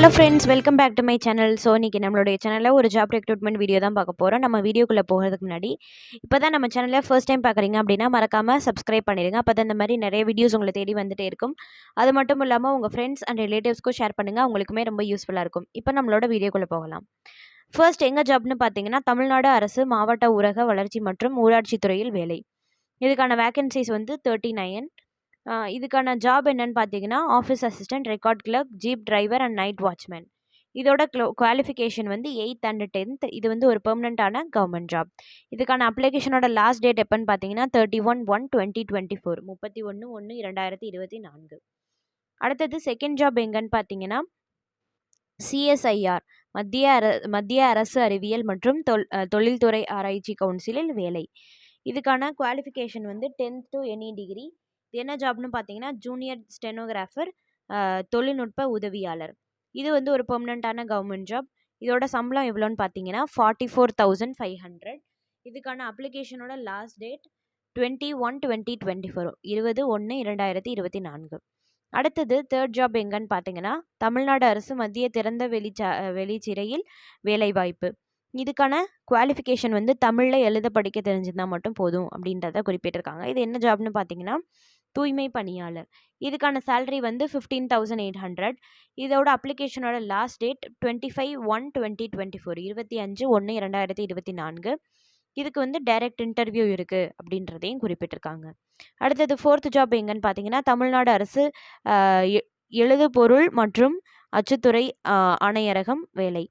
Hello friends, welcome back to my channel. So இன்றைக்கி நம்மளுடைய சேனலில் ஒரு ஜாப் ரெக்ரூட்மெண்ட் வீடியோ தான் பார்க்க போகிறோம். நம்ம வீடியோக்குள்ளே போகிறதுக்கு முன்னாடி இப்போ தான் நம்ம சேனலில் ஃபர்ஸ்ட் டைம் பார்க்குறீங்க அப்படின்னா மறக்காமல் சப்ஸ்கிரைப் பண்ணிடுங்க. அப்போ தான் இந்த மாதிரி நிறைய வீடியோஸ் உங்களை தேடி வந்துகிட்டே இருக்கும். அது மட்டும் இல்லாமல் உங்கள் ஃப்ரெண்ட்ஸ் அண்ட் ரிலேட்டிவ்ஸ்க்கும் ஷேர் பண்ணுங்கள், அவங்களுக்குமே ரொம்ப யூஸ்ஃபுல்லாக இருக்கும். இப்போ நம்மளோட வீடியோக்குள்ளே போகலாம். ஃபர்ஸ்ட் எங்கள் ஜாப்னு பார்த்தீங்கன்னா தமிழ்நாடு அரசு மாவட்ட ஊரக வளர்ச்சி மற்றும் ஊராட்சி துறையில் வேலை. இதுக்கான வேகன்சிஸ் வந்து 39. இதுக்கான ஜாப் என்னன்னு பார்த்தீங்கன்னா office assistant, record clerk, jeep driver and night watchman. இதோட குவாலிஃபிகேஷன் வந்து 8th and 10th. இது வந்து ஒரு பெர்மனண்டான கவர்மெண்ட் ஜாப். இதுக்கான அப்ளிகேஷனோட லாஸ்ட் டேட் எப்போன்னு பார்த்தீங்கன்னா 31/1/2024, 31/1/2024. அடுத்தது செகண்ட் ஜாப் எங்கன்னு பார்த்தீங்கன்னா CSIR, மத்திய அரசு அறிவியல் மற்றும் தொழில்துறை ஆராய்ச்சி கவுன்சிலில் வேலை. இதுக்கான குவாலிஃபிகேஷன் வந்து 10th to any degree. இது என்ன ஜாப்னு பார்த்தீங்கன்னா ஜூனியர் ஸ்டெனோகிராஃபர், தொழில்நுட்ப உதவியாளர். இது வந்து ஒரு பெர்மனண்டான கவர்மெண்ட் ஜாப். இதோட சம்பளம் எவ்வளோன்னு பார்த்தீங்கன்னா 44,500. இதுக்கான அப்ளிகேஷனோட லாஸ்ட் டேட் 21/2024, 20/1/2024. அடுத்தது தேர்ட் ஜாப் எங்கன்னு பார்த்தீங்கன்னா தமிழ்நாடு அரசு மத்திய திறந்த வெளிச்சிறையில் வேலைவாய்ப்பு. இதுக்கான குவாலிஃபிகேஷன் வந்து தமிழில் எழுத படிக்க தெரிஞ்சிருந்தால் மட்டும் போதும் அப்படின்றத குறிப்பிட்டிருக்காங்க. இது என்ன ஜாப்னு பார்த்தீங்கன்னா தூய்மை பணியாளர். இதுக்கான சேலரி வந்து 15,800. இதோட அப்ளிகேஷனோட லாஸ்ட் டேட் 25/1/2024, 25/1/2024. இதுக்கு வந்து டைரக்ட் இன்டர்வியூ இருக்குது அப்படின்றதையும் குறிப்பிட்டிருக்காங்க. அடுத்தது ஃபோர்த் ஜாப் எங்கன்னு பார்த்தீங்கன்னா தமிழ்நாடு அரசு எழுதுபொருள் மற்றும் அச்சுத்துறை ஆணையரகம் வேலை.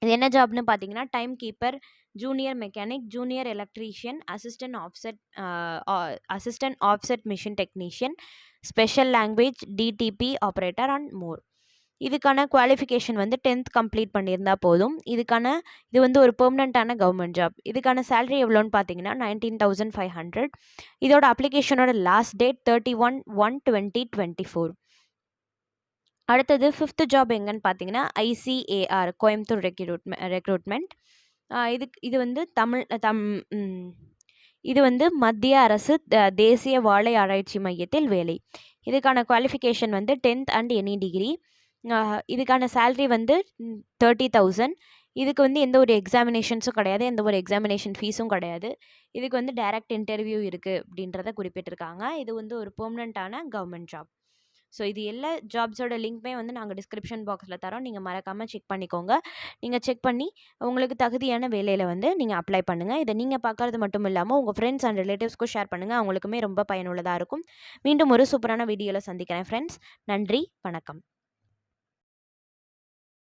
இது என்ன ஜாப்னு பார்த்தீங்கன்னா time keeper, junior mechanic, junior electrician, assistant offset machine technician, special language DTP operator and more. இதுக்கான குவாலிஃபிகேஷன் வந்து 10th கம்ப்ளீட் பண்ணியிருந்தா போதும். இது வந்து ஒரு பெர்மனண்டான கவர்மெண்ட் ஜாப். இதுக்கான சேலரி எவ்வளோன்னு பார்த்தீங்கன்னா 19,500. இதோட அப்ளிகேஷனோட லாஸ்ட் டேட் 31/1/2024. அடுத்தது ஃபிஃப்த் ஜாப் எங்கன்னு பார்த்தீங்கன்னா ICAR, கோயம்புத்தூர் ரெக்ரூட்மெண்ட். இது வந்து இது வந்து மத்திய அரசு தேசிய வாழை ஆராய்ச்சி மையத்தில் வேலை. இதுக்கான குவாலிஃபிகேஷன் வந்து 10th and any degree. இதுக்கான சேலரி வந்து 30,000. இதுக்கு வந்து எந்த ஒரு எக்ஸாமினேஷன்ஸும் கிடையாது, எந்த ஒரு எக்ஸாமினேஷன் ஃபீஸும் கிடையாது. இதுக்கு வந்து டைரக்ட் இன்டர்வியூ இருக்குது அப்படின்றத குறிப்பிட்டிருக்காங்க. இது வந்து ஒரு பெர்மனண்டான கவர்மெண்ட் ஜாப். ஸோ இது எல்லா ஜாப்ஸோட லிங்க்மே வந்து நாங்கள் டிஸ்கிரிப்ஷன் பாக்ஸில் தரோம். நீங்கள் மறக்காமல் செக் பண்ணிக்கோங்க. நீங்கள் செக் பண்ணி உங்களுக்கு தகுதியான வேலையில் வந்து நீங்கள் அப்ளை பண்ணுங்கள். இதை நீங்கள் பார்க்குறது மட்டும் இல்லாமல் உங்கள் ஃப்ரெண்ட்ஸ் அண்ட் ரிலேட்டிவ்ஸ்க்கும் ஷேர் பண்ணுங்கள். அவங்களுக்குமே ரொம்ப பயனுள்ளதாக இருக்கும். மீண்டும் ஒரு சூப்பரான வீடியோவில் சந்திக்கிறேன் ஃப்ரெண்ட்ஸ். நன்றி, வணக்கம்.